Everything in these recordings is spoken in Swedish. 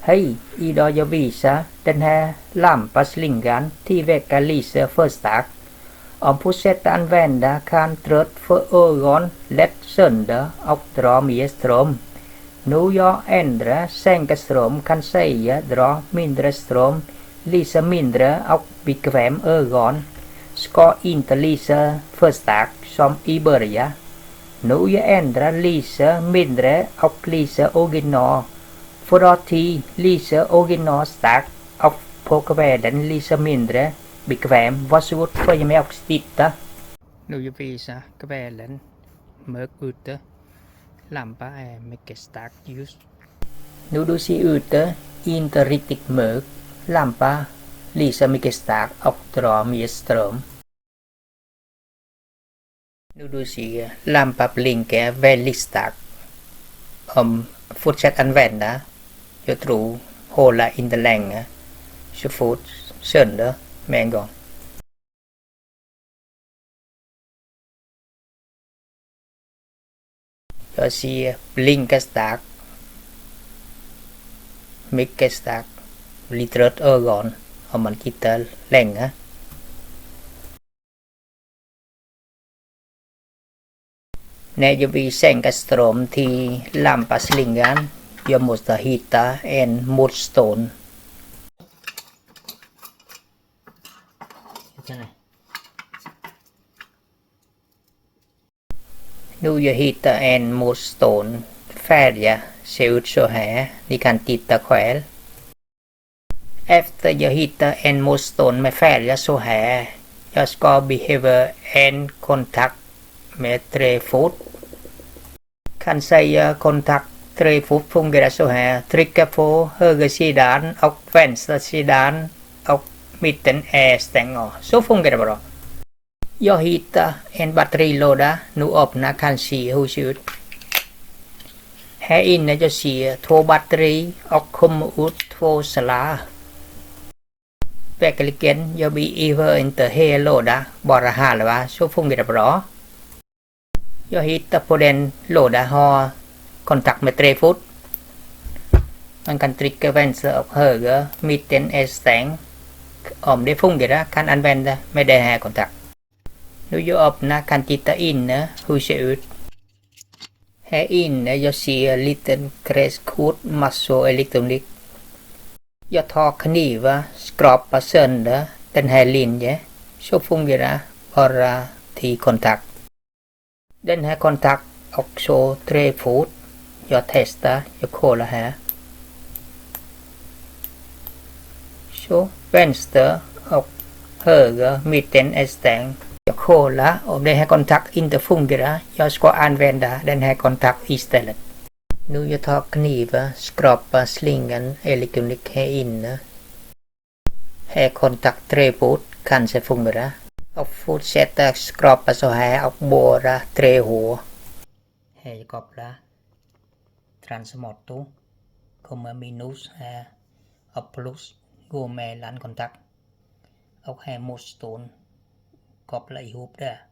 Hej, idag jag visar den här lampaslingan till vecka lyser för starkt. Om fortsätter använda kan trött för ögon lätt sönder och dra mer ström. Nu jag ändrar sänka ström kan säga dra mindre ström, lyser mindre och bekväm ögon. Ska inte lysa för starkt som i början. Nu jag ändrar lyser mindre och lyser original. För att till lyser original starkt och på kvällen lyser mindre bekväm. Varsågod följ med och titta. Nu jag visar kvällen mörk ute. Lampa är mycket starkt ljus. Nu du ser ute inte riktigt mörk. Lampa lyser mycket starkt och drar mer ström. Nu du ser lampa blinkar väldigt starkt. Om fortsätt använda, jag tror hålla inte länge, så fort sönder med en gång. Jag ser blinka starkt, mycket starkt, blir trött ögon om man tittar länge. När jag vill sänka ström till lampaslingan, jag måste hitta en motstånd. Nu jag hittar en motstånd. Färgen ser ut så här. Ni kan titta själv. Efter jag hittar en motstånd med färgen så här. Jag ska behöva en kontakt med 3 fot. Kan säga kontakt 3 fot fungerar så här. Trycka på högersidan och vänstersidan och mitten är stänga. Så fungerar det bra. Jag hittar en batterilåda. Nu öppnar kan se hur det ser ut. Här inne jag ser 2 batteri och kommer ut 2 sladd. Verkligen jag behöver inte hela låda, bara halva, så fungerar det bra. Jag hittar på den låda har kontakt med 3 fot. Man kan trycka vänster och höger, mitten är stängd. Om det fungerar kan använda med den här kontakt. Nu jag öppnar kan titta inne hur det ser ut. Här inne jag ser en liten kretskort, massor elektronik. Jag tar knivar, skrapar sönder den här linjen. Så fungerar bara till kontakt. Den här kontakt också 3 fot. Jag testar, jag kollar här. Så vänster och höger, mitten är stängd. Jag kollar om den här kontakt inte fungerar. Jag ska använda den här kontakt istället. Nu jag tar knivar, skrapar slingan elektronik här inne. Här kontakt 3 fot kanske fungerar. Och fortsätter skrapa så här och borra 3 hål. Här jag kopplar transformator. Kommer minus här och plus går mellan kontakt. Och här motstånd koppla ihop där.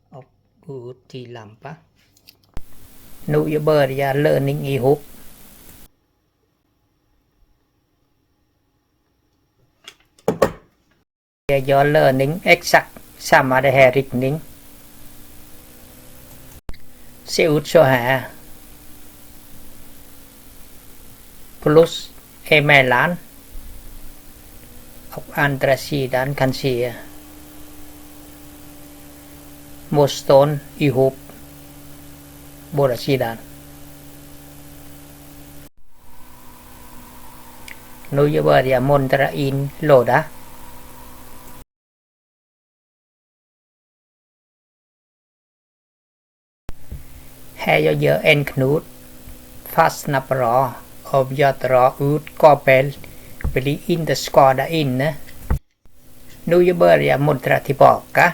Och gå ut till lampa. Nu jag börjar löning ihop. Jag gör löning exakt samma det här riktning. Ser ut så här. Plus emellan. Och andra sidan kan se motstånd ihop båda sidan. Nu jag börjar montra in låda. Här jag gör en knut. Fastnar bra. Och jag drar ut kabel. Blir inte skada inne. Nu jag börjar montra tillbaka.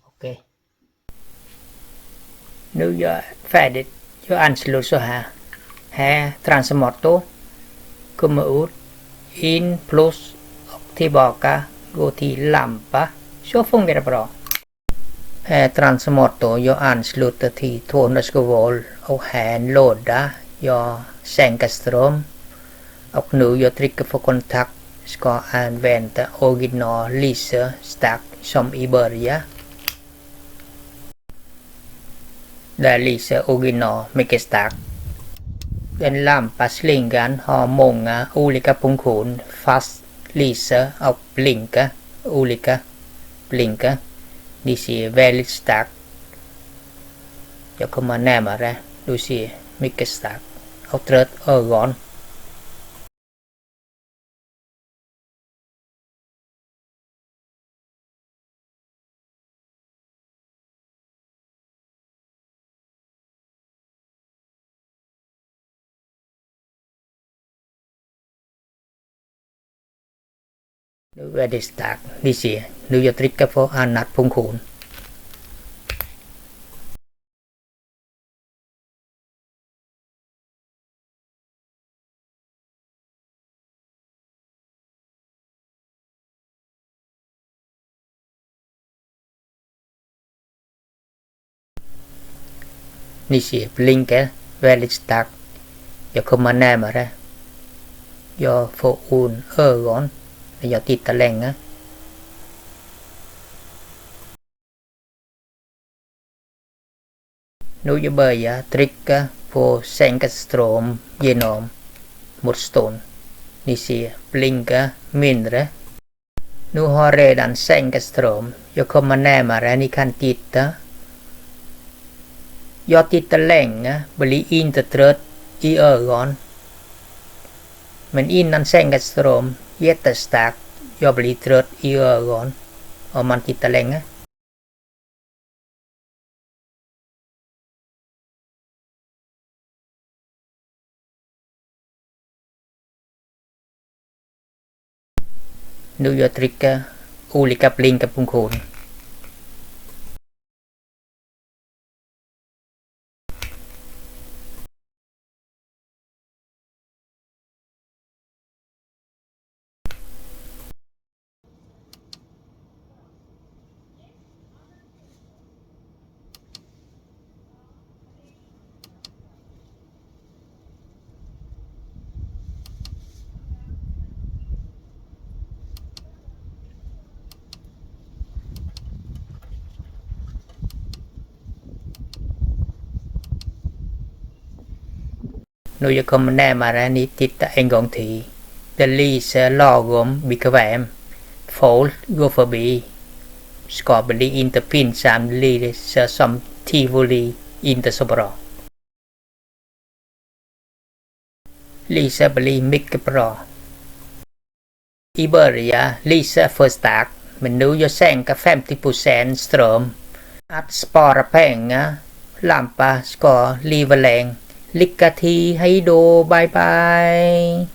Okej. Nu jag är färdigt. Jag ansluter så här. Här transformator kommer ut in plus tillbaka, gå till lampa. Så fungerar det bra. Här transformator, jag ansluter till 220 volt och här en låda. Jag sänker ström. Och nu jag trycker på kontakt ska använda original lika starkt som i början. Där lyser original mycket starkt. Den lampaslingan har många olika funktioner, fast lyser och blinkar olika blinkar. Ni ser väldigt starkt. Jag kommer närmare. Du ser mycket starkt och trött ögon. Nu är det starkt. Ni ser. Nu jag trycker på annat funktion. Ni ser blinkar väldigt starkt. Jag kommer närmare. Jag får ont ögon när jag tittar länge. Nu jag börjar trycka på sänka ström genom motstånd. Ni ser blinka mindre. Nu har redan sänkt ström. Jag kommer närmare, ni kan titta. Jag tittar länge, blir inte trött i ögon. Men innan sänkt ström jättestarkt, jag blir trött i ögon om man tittar länge. Nu jag trycker olika blinkerfunktioner. Nu jag kommer närmare, ni tittar en gång till. Det lyser lagom bekvämt. Folk går förbi. Ska bli inte pinsamt, lyser som tivoli, inte så bra. Lyser blir mycket bra. I början lyser för starkt, men nu jag sänker 50% ström. Att spara pengar. Lampa ska livsläng. Lycka till, hej då, bye bye.